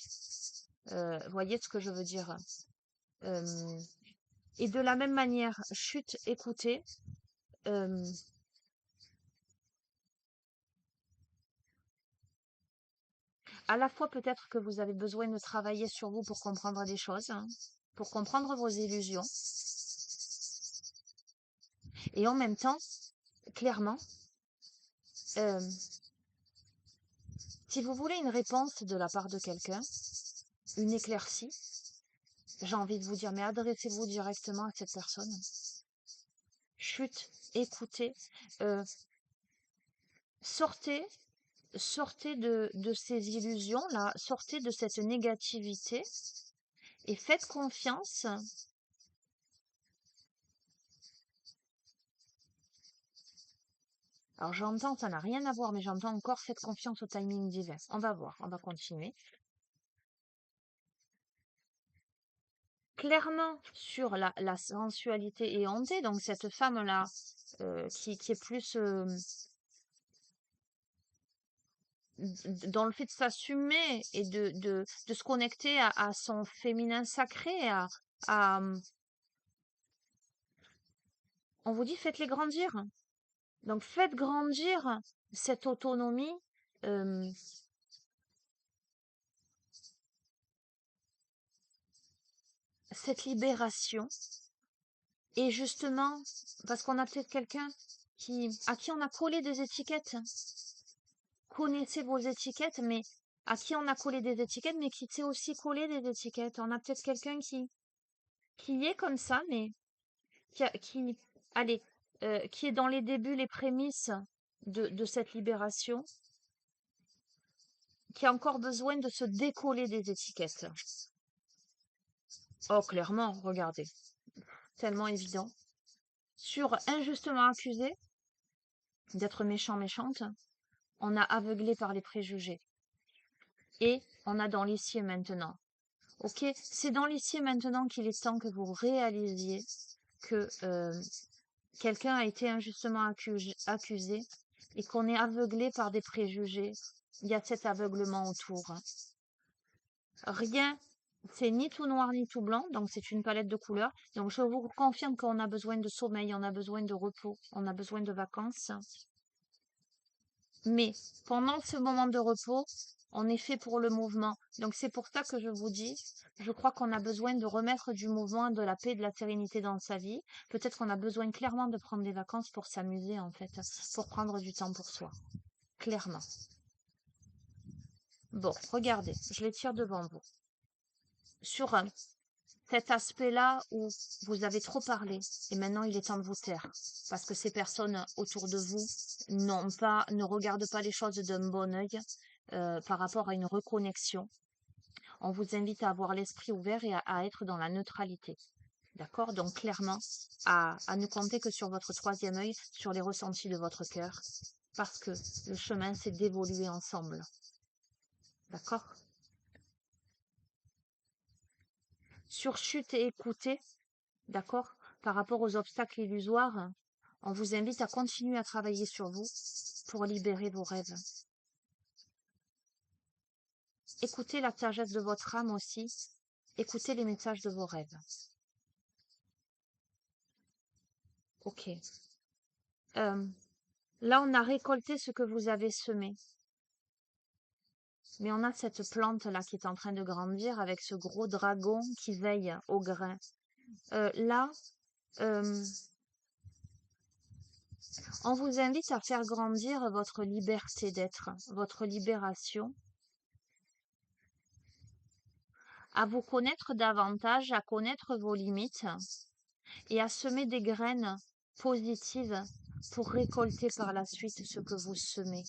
Voyez ce que je veux dire? Euh, et de la même manière, chute, écoutez. euh, à la fois, peut-être que vous avez besoin de travailler sur vous pour comprendre des choses, hein, pour comprendre vos illusions. Et en même temps, clairement, euh, si vous voulez une réponse de la part de quelqu'un, une éclaircie, j'ai envie de vous dire, mais adressez-vous directement à cette personne. chute, écoutez, euh, sortez, sortez de ces illusions-là, sortez de cette négativité et faites confiance. Alors j'entends, ça n'a rien à voir, mais j'entends encore faites confiance au timing divin. On va voir, on va continuer. Clairement, sur la sensualité éhontée, donc cette femme-là, qui est plus dans le fait de s'assumer et de se connecter à son féminin sacré, on vous dit faites-les grandir. Donc faites grandir cette autonomie, euh, cette libération. Et justement, parce qu'on a peut-être quelqu'un à qui on a collé des étiquettes. Connaissez vos étiquettes, mais à qui on a collé des étiquettes, mais qui sait aussi coller des étiquettes. On a peut-être quelqu'un qui est comme ça, mais allez, qui est dans les débuts, les prémices de cette libération, qui a encore besoin de se décoller des étiquettes. Oh, clairement, regardez, tellement évident. Sur injustement accusé d'être méchant, méchante, on a aveuglé par les préjugés. Et on a dans l'ici et maintenant. Ok, c'est dans l'ici et maintenant qu'il est temps que vous réalisiez que quelqu'un a été injustement accusé et qu'on est aveuglé par des préjugés. Il y a cet aveuglement autour. Rien, c'est ni tout noir ni tout blanc, donc c'est une palette de couleurs. Donc je vous confirme qu'on a besoin de sommeil, on a besoin de repos, on a besoin de vacances. Mais pendant ce moment de repos, on est fait pour le mouvement. Donc c'est pour ça que je vous dis, je crois qu'on a besoin de remettre du mouvement, de la paix, de la sérénité dans sa vie. Peut-être qu'on a besoin clairement de prendre des vacances pour s'amuser en fait, pour prendre du temps pour soi. Clairement. Bon, regardez, je les tire devant vous. Sur cet aspect-là où vous avez trop parlé et maintenant il est temps de vous taire parce que ces personnes autour de vous ne regardent pas les choses d'un bon œil par rapport à une reconnexion. On vous invite à avoir l'esprit ouvert et à être dans la neutralité. D'accord? Donc clairement, à ne compter que sur votre troisième œil, sur les ressentis de votre cœur, parce que le chemin, c'est d'évoluer ensemble. D'accord? Sur chute et écouter, d'accord? Par rapport aux obstacles illusoires, on vous invite à continuer à travailler sur vous pour libérer vos rêves. Écoutez la sagesse de votre âme aussi. Écoutez les messages de vos rêves. Ok. Là, on a récolté ce que vous avez semé. Mais on a cette plante-là qui est en train de grandir avec ce gros dragon qui veille au grain. Là, on vous invite à faire grandir votre liberté d'être, votre libération, à vous connaître davantage, à connaître vos limites et à semer des graines positives pour récolter par la suite ce que vous semez.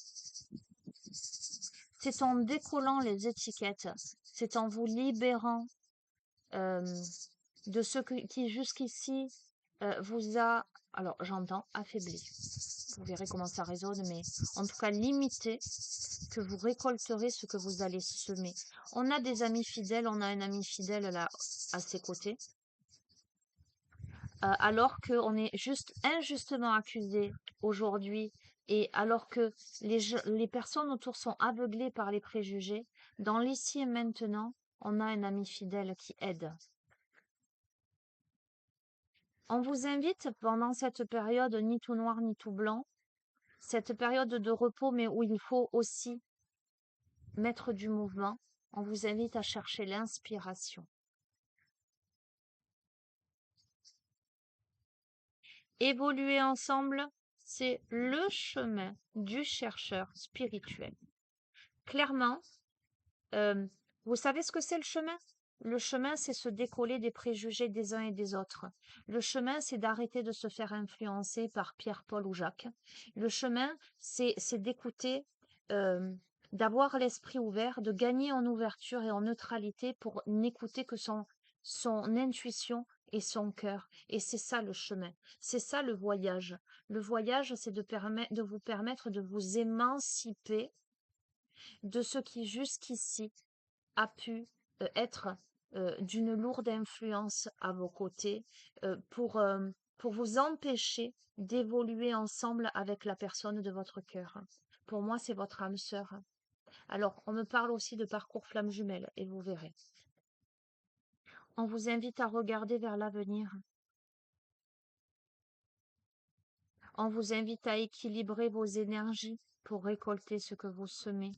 C'est en décollant les étiquettes, c'est en vous libérant de ce qui jusqu'ici vous a, alors j'entends, affaibli. Vous verrez comment ça résonne, mais en tout cas limité, que vous récolterez ce que vous allez semer. On a des amis fidèles, on a un ami fidèle là à ses côtés, alors qu'on est juste injustement accusé aujourd'hui et alors que les personnes autour sont aveuglées par les préjugés, dans l'ici et maintenant, on a un ami fidèle qui aide. On vous invite pendant cette période ni tout noir ni tout blanc, cette période de repos mais où il faut aussi mettre du mouvement, on vous invite à chercher l'inspiration. Évoluer ensemble, c'est le chemin du chercheur spirituel. Clairement, vous savez ce que c'est le chemin? Le chemin, c'est se décoller des préjugés des uns et des autres. Le chemin, c'est d'arrêter de se faire influencer par Pierre, Paul ou Jacques. Le chemin, c'est d'écouter, euh, d'avoir l'esprit ouvert, de gagner en ouverture et en neutralité pour n'écouter que son intuition et son cœur. Et c'est ça le chemin. C'est ça le voyage. Le voyage, c'est de vous permettre de vous émanciper de ce qui jusqu'ici a pu être d'une lourde influence à vos côtés pour vous empêcher d'évoluer ensemble avec la personne de votre cœur. Pour moi, c'est votre âme sœur. Alors, on me parle aussi de parcours flamme jumelle, et vous verrez. On vous invite à regarder vers l'avenir. On vous invite à équilibrer vos énergies pour récolter ce que vous semez.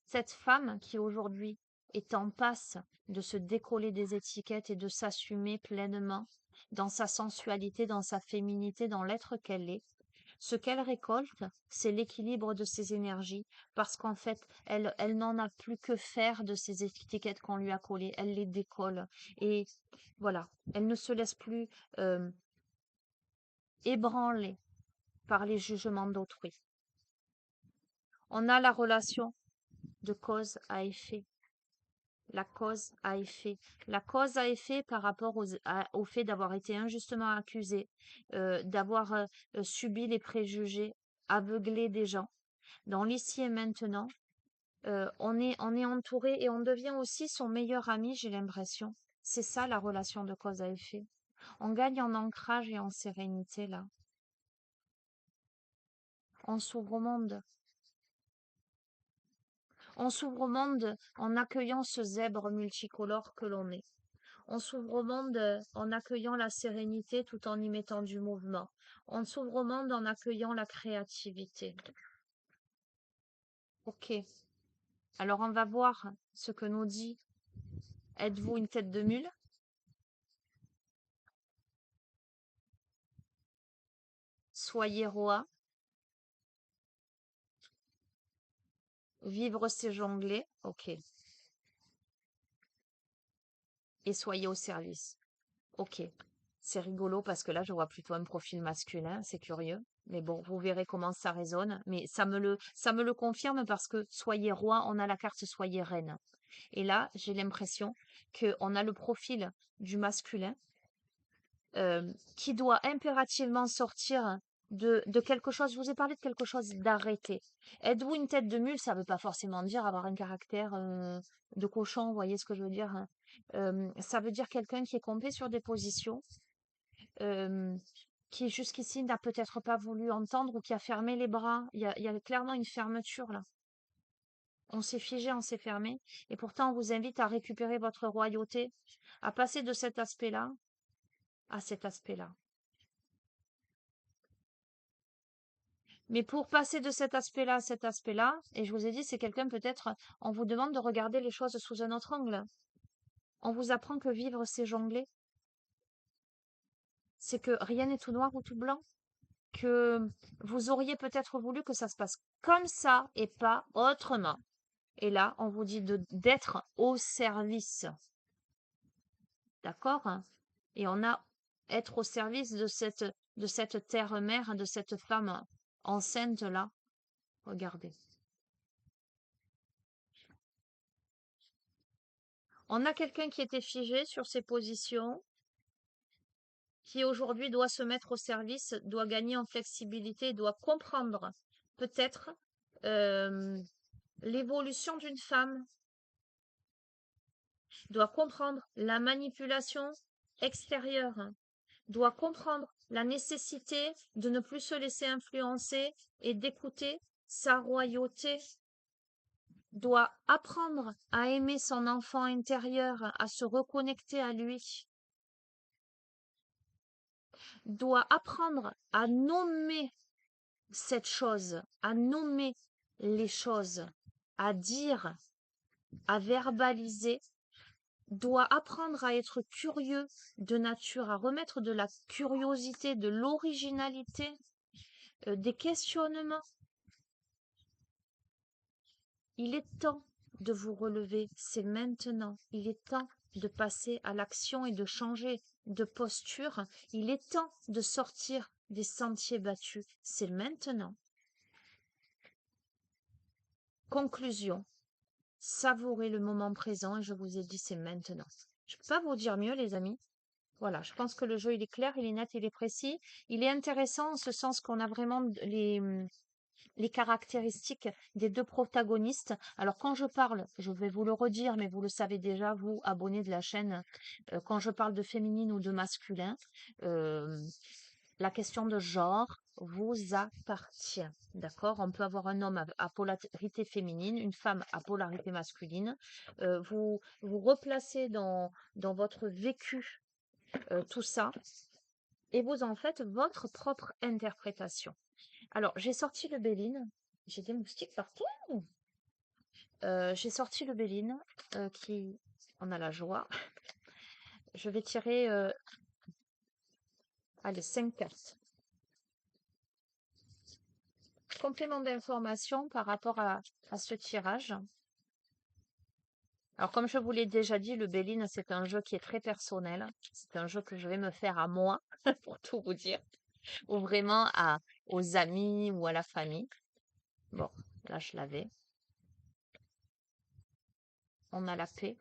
Cette femme qui aujourd'hui est en passe de se décoller des étiquettes et de s'assumer pleinement dans sa sensualité, dans sa féminité, dans l'être qu'elle est, ce qu'elle récolte, c'est l'équilibre de ses énergies, parce qu'en fait, elle n'en a plus que faire de ces étiquettes qu'on lui a collées, elle les décolle. Et voilà, elle ne se laisse plus euh, ébranler par les jugements d'autrui. On a la relation de cause à effet. La cause à effet. La cause à effet par rapport au fait d'avoir été injustement accusé, d'avoir subi les préjugés aveuglés des gens. Dans l'ici et maintenant, on est entouré et on devient aussi son meilleur ami, j'ai l'impression. C'est ça la relation de cause à effet. On gagne en ancrage et en sérénité là. On s'ouvre au monde. On s'ouvre au monde en accueillant ce zèbre multicolore que l'on est. On s'ouvre au monde en accueillant la sérénité tout en y mettant du mouvement. On s'ouvre au monde en accueillant la créativité. Ok. Alors on va voir ce que nous dit. Êtes-vous une tête de mule? Soyez roi. Vivre c'est jongler. Ok. Et soyez au service. Ok. C'est rigolo parce que là, je vois plutôt un profil masculin. C'est curieux. Mais bon, vous verrez comment ça résonne. Mais ça me le confirme parce que soyez roi, on a la carte soyez reine. Et là, j'ai l'impression qu'on a le profil du masculin qui doit impérativement sortir de quelque chose. Je vous ai parlé de quelque chose d'arrêté. Êtes-vous une tête de mule? Ça ne veut pas forcément dire avoir un caractère de cochon, vous voyez ce que je veux dire, hein. Ça veut dire quelqu'un qui est campé sur des positions, euh, qui jusqu'ici n'a peut-être pas voulu entendre ou qui a fermé les bras. Il y a clairement une fermeture là. On s'est figé, on s'est fermé. Et pourtant, on vous invite à récupérer votre royauté, à passer de cet aspect-là à cet aspect-là. Mais pour passer de cet aspect-là à cet aspect-là, et je vous ai dit, c'est quelqu'un peut-être, on vous demande de regarder les choses sous un autre angle. On vous apprend que vivre, c'est jongler. C'est que rien n'est tout noir ou tout blanc. Que vous auriez peut-être voulu que ça se passe comme ça et pas autrement. Et là, on vous dit d'être au service. D'accord? Et on a être au service de cette terre-mère, de cette femme enceinte-là. Regardez. On a quelqu'un qui était figé sur ses positions, qui aujourd'hui doit se mettre au service, doit gagner en flexibilité, doit comprendre peut-être euh, l'évolution d'une femme, doit comprendre la manipulation extérieure, doit comprendre la nécessité de ne plus se laisser influencer et d'écouter sa royauté, doit apprendre à aimer son enfant intérieur, à se reconnecter à lui, doit apprendre à nommer cette chose, à nommer les choses, à dire, à verbaliser, doit apprendre à être curieux de nature, à remettre de la curiosité, de l'originalité, des questionnements. Il est temps de vous relever, c'est maintenant. Il est temps de passer à l'action et de changer de posture. Il est temps de sortir des sentiers battus. C'est maintenant. Conclusion. Savourez le moment présent et je vous ai dit c'est maintenant. Je ne peux pas vous dire mieux, les amis. Voilà, je pense que le jeu, il est clair, il est net, il est précis. Il est intéressant en ce sens qu'on a vraiment les caractéristiques des deux protagonistes. Alors, quand je parle, je vais vous le redire, mais vous le savez déjà, vous, abonnés de la chaîne, quand je parle de féminine ou de masculin, euh, la question de genre vous appartient. D'accord? On peut avoir un homme à polarité féminine, une femme à polarité masculine. Vous replacez dans votre vécu tout ça et vous en faites votre propre interprétation. Alors, j'ai sorti le Béline. J'ai des moustiques partout. J'ai sorti le Béline qui on a la joie. Je vais tirer allez, 5 cartes. Complément d'information par rapport à ce tirage. Alors, comme je vous l'ai déjà dit, le Béline, c'est un jeu qui est très personnel. C'est un jeu que je vais me faire à moi, pour tout vous dire, ou vraiment aux amis ou à la famille. Bon, là, je l'avais. On a la paix,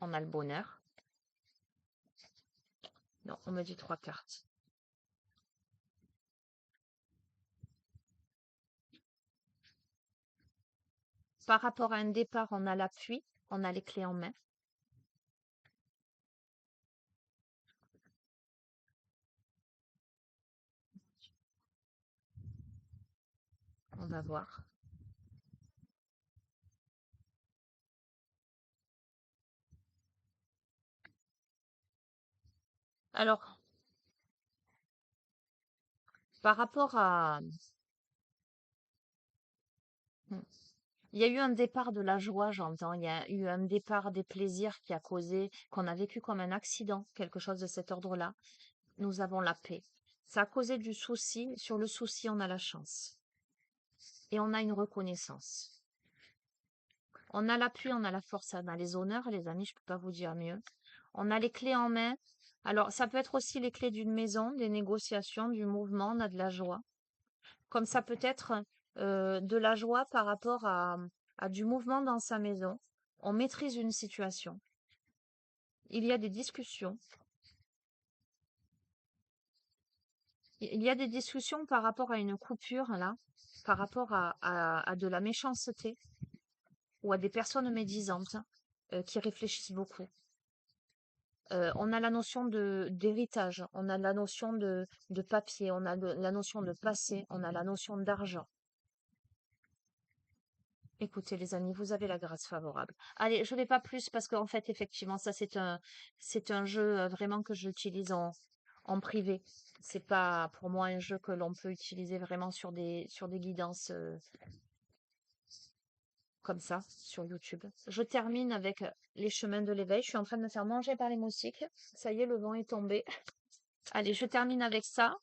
on a le bonheur. Non, on me dit 3 cartes. Par rapport à un départ, on a l'appui, on a les clés en main. On va voir. Alors, par rapport à... Hmm. Il y a eu un départ de la joie, j'entends. Il y a eu un départ des plaisirs qui a causé qu'on a vécu comme un accident, quelque chose de cet ordre-là. Nous avons la paix. Ça a causé du souci. Sur le souci, on a la chance. Et on a une reconnaissance. On a l'appui, on a la force, on a les honneurs, les amis, je ne peux pas vous dire mieux. On a les clés en main. Alors, ça peut être aussi les clés d'une maison, des négociations, du mouvement, on a de la joie. Comme ça peut être de la joie par rapport à du mouvement dans sa maison. On maîtrise une situation. Il y a des discussions. Il y a des discussions par rapport à une coupure, là, par rapport à de la méchanceté ou à des personnes médisantes qui réfléchissent beaucoup. On a la notion d'héritage, on a la notion de papier, on a la notion de passé, on a la notion d'argent. Écoutez, les amis, vous avez la grâce favorable. Allez, je ne vais pas plus parce qu'en fait, effectivement, ça, c'est un jeu vraiment que j'utilise en privé. C'est pas pour moi un jeu que l'on peut utiliser vraiment sur des guidances comme ça, sur YouTube. Je termine avec les chemins de l'éveil. Je suis en train de me faire manger par les moustiques. Ça y est, le vent est tombé. Allez, je termine avec ça.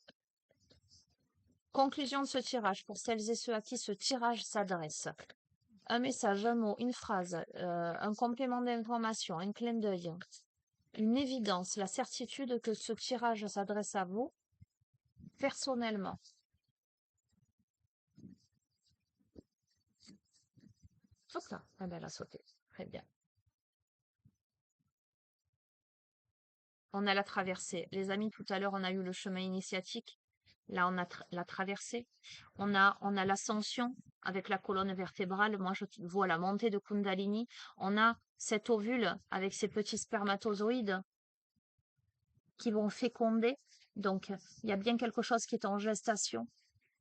Conclusion de ce tirage pour celles et ceux à qui ce tirage s'adresse. Un message, un mot, une phrase, un complément d'information, un clin d'œil, une évidence, la certitude que ce tirage s'adresse à vous personnellement. Hop là, ah ben, elle a sauté. Très bien. On a la traversée. Les amis, tout à l'heure, on a eu le chemin initiatique. Là, on a la traversée. On a l'ascension avec la colonne vertébrale. Moi, je vois la montée de Kundalini. On a cet ovule avec ses petits spermatozoïdes qui vont féconder. Donc, il y a bien quelque chose qui est en gestation.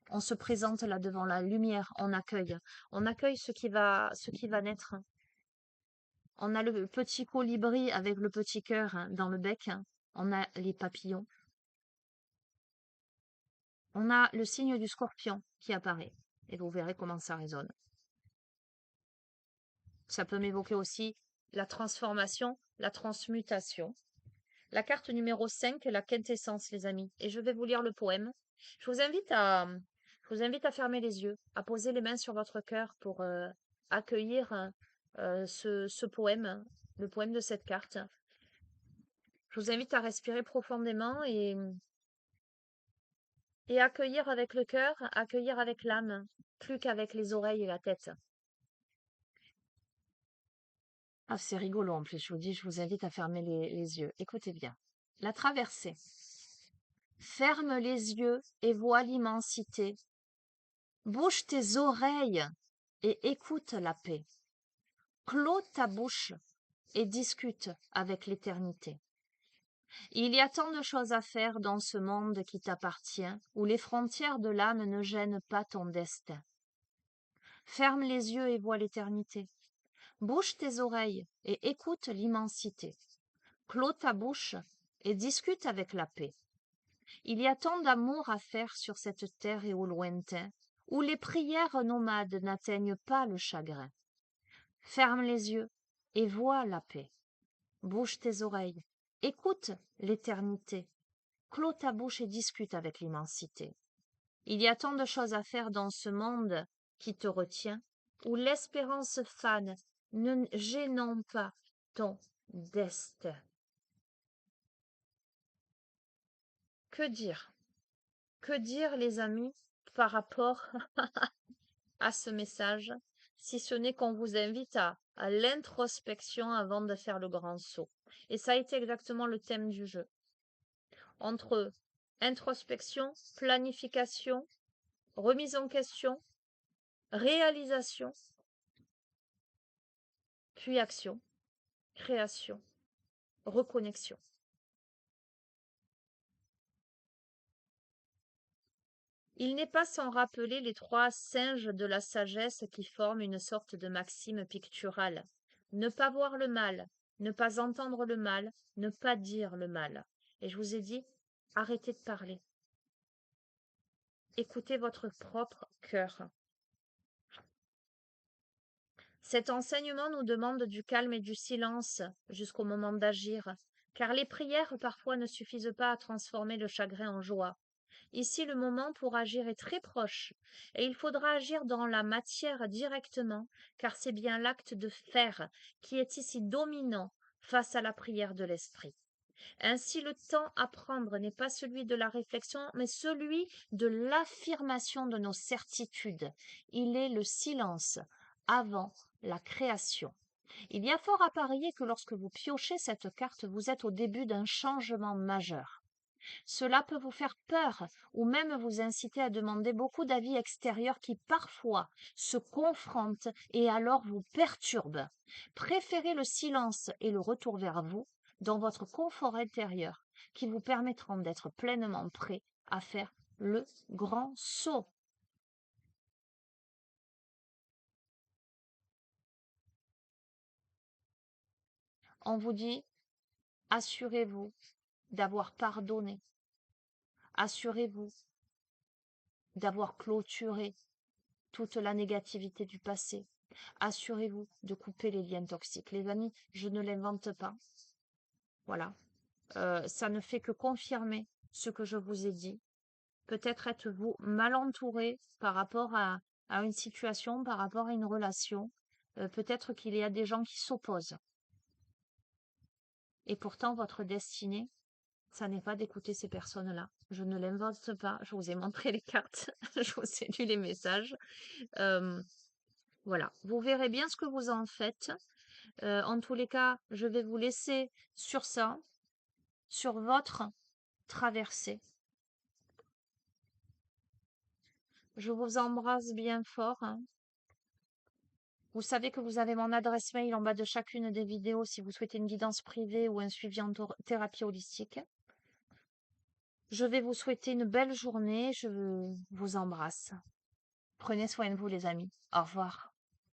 On se présente là devant la lumière, on accueille. On accueille ce qui va naître. On a le petit colibri avec le petit cœur dans le bec. On a les papillons. On a le signe du scorpion qui apparaît. Et vous verrez comment ça résonne. Ça peut m'évoquer aussi la transformation, la transmutation. La carte numéro 5, la quintessence, les amis. Et je vais vous lire le poème. Je vous invite je vous invite à fermer les yeux, à poser les mains sur votre cœur pour accueillir ce poème, le poème de cette carte. Je vous invite à respirer profondément et accueillir avec le cœur, accueillir avec l'âme, plus qu'avec les oreilles et la tête. Ah, c'est rigolo en plus, je vous dis, je vous invite à fermer les yeux. Écoutez bien. La traversée. Ferme les yeux et vois l'immensité. Bouge tes oreilles et écoute la paix. Clôt ta bouche et discute avec l'éternité. Il y a tant de choses à faire dans ce monde qui t'appartient, où les frontières de l'âme ne gênent pas ton destin. Ferme les yeux et vois l'éternité. Bouge tes oreilles et écoute l'immensité. Clôt ta bouche et discute avec la paix. Il y a tant d'amour à faire sur cette terre et au lointain, où les prières nomades n'atteignent pas le chagrin. Ferme les yeux et vois la paix. Bouge tes oreilles, écoute l'éternité. Clôt ta bouche et discute avec l'immensité. Il y a tant de choses à faire dans ce monde qui te retient, où l'espérance fane, ne gênant pas ton destin. Que dire? Que dire, les amis, par rapport à ce message, si ce n'est qu'on vous invite à l'introspection avant de faire le grand saut. Et ça a été exactement le thème du jeu. Entre introspection, planification, remise en question, réalisation, puis action, création, reconnexion. Il n'est pas sans rappeler les 3 singes de la sagesse qui forment une sorte de maxime picturale. Ne pas voir le mal, ne pas entendre le mal, ne pas dire le mal. Et je vous ai dit, arrêtez de parler. Écoutez votre propre cœur. Cet enseignement nous demande du calme et du silence jusqu'au moment d'agir, car les prières parfois ne suffisent pas à transformer le chagrin en joie. Ici, le moment pour agir est très proche, et il faudra agir dans la matière directement, car c'est bien l'acte de faire qui est ici dominant face à la prière de l'esprit. Ainsi, le temps à prendre n'est pas celui de la réflexion, mais celui de l'affirmation de nos certitudes. Il est le silence avant la création. Il y a fort à parier que lorsque vous piochez cette carte, vous êtes au début d'un changement majeur. Cela peut vous faire peur ou même vous inciter à demander beaucoup d'avis extérieurs qui parfois se confrontent et alors vous perturbent. Préférez le silence et le retour vers vous dans votre confort intérieur qui vous permettront d'être pleinement prêt à faire le grand saut. On vous dit, assurez-vous d'avoir pardonné, assurez-vous d'avoir clôturé toute la négativité du passé. Assurez-vous de couper les liens toxiques. Les amis, je ne l'invente pas. Voilà. Ça ne fait que confirmer ce que je vous ai dit. Peut-être êtes-vous mal entouré par rapport à une situation, par rapport à une relation. Peut-être qu'il y a des gens qui s'opposent. Et pourtant, votre destinée, ça n'est pas d'écouter ces personnes-là. Je ne l'invente pas. Je vous ai montré les cartes. Je vous ai lu les messages. Voilà. Vous verrez bien ce que vous en faites. En tous les cas, je vais vous laisser sur ça, sur votre traversée. Je vous embrasse bien fort, hein. Vous savez que vous avez mon adresse mail en bas de chacune des vidéos si vous souhaitez une guidance privée ou un suivi en thérapie holistique. Je vais vous souhaiter une belle journée. Je vous embrasse. Prenez soin de vous, les amis. Au revoir.